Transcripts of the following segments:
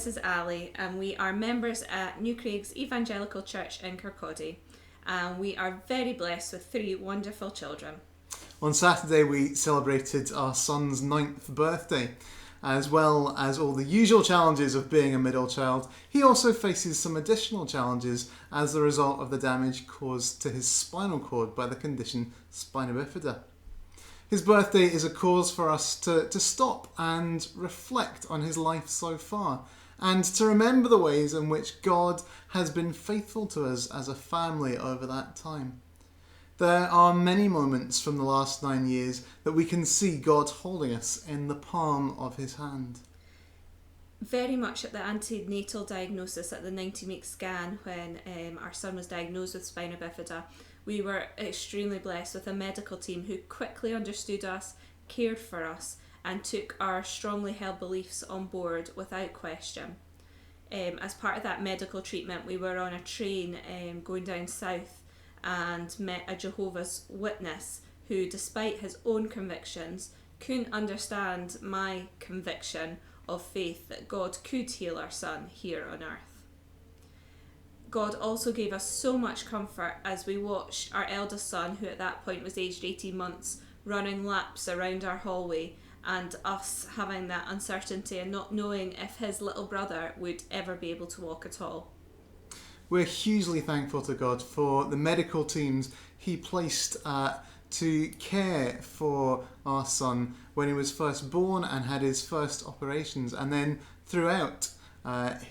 this is Alli, and we are members at Newcraigs Evangelical Church in Kirkcaldy, and we are very blessed with 3 wonderful children. On Saturday we celebrated our son's 9th birthday. As well as all the usual challenges of being a middle child, he also faces some additional challenges as a result of the damage caused to his spinal cord by the condition spina bifida. His birthday is a cause for us to stop and reflect on his life so far, and to remember the ways in which God has been faithful to us as a family over that time. There are many moments from the last 9 years that we can see God holding us in the palm of his hand. Very much at the antenatal diagnosis at the 90-week scan when our son was diagnosed with spina bifida, we were extremely blessed with a medical team who quickly understood us, cared for us, and took our strongly held beliefs on board without question. As part of that medical treatment, we were on a train going down south and met a Jehovah's Witness who, despite his own convictions, couldn't understand my conviction of faith that God could heal our son here on earth. God also gave us so much comfort as we watched our eldest son, who at that point was aged 18 months, running laps around our hallway, and us having that uncertainty and not knowing if his little brother would ever be able to walk at all. We're hugely thankful to God for the medical teams he placed to care for our son when he was first born and had his first operations, and then throughout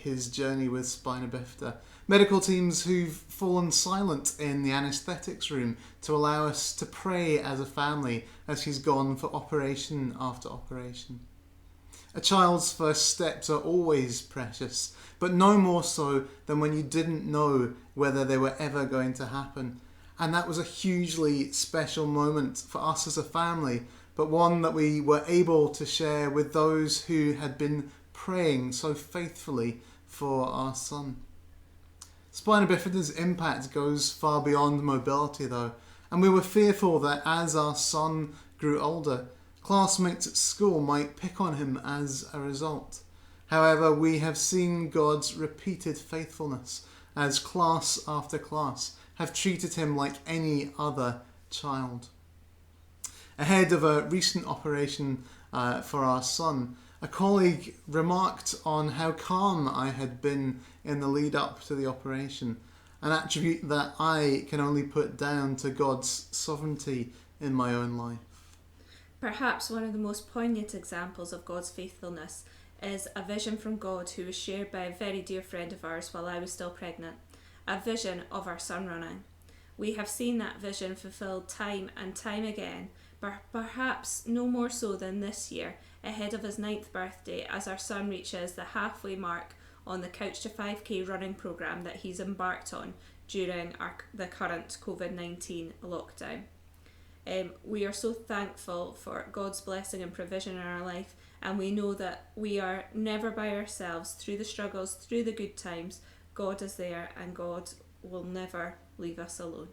his journey with spina bifida. Medical teams who've fallen silent in the anaesthetics room to allow us to pray as a family as he's gone for operation after operation. A child's first steps are always precious, but no more so than when you didn't know whether they were ever going to happen. And that was a hugely special moment for us as a family, but one that we were able to share with those who had been praying so faithfully for our son. Spina bifida's impact goes far beyond mobility though, and we were fearful that as our son grew older, classmates at school might pick on him as a result. However, we have seen God's repeated faithfulness as class after class have treated him like any other child. Ahead of a recent operation for our son, a colleague remarked on how calm I had been in the lead up to the operation, an attribute that I can only put down to God's sovereignty in my own life. Perhaps one of the most poignant examples of God's faithfulness is a vision from God who was shared by a very dear friend of ours while I was still pregnant, a vision of our son running. We have seen that vision fulfilled time and time again, but perhaps no more so than this year, ahead of his 9th birthday, as our son reaches the halfway mark on the Couch to 5K running programme that he's embarked on during the current COVID-19 lockdown. We are so thankful for God's blessing and provision in our life, and we know that we are never by ourselves through the struggles, through the good times. God is there, and God will never leave us alone.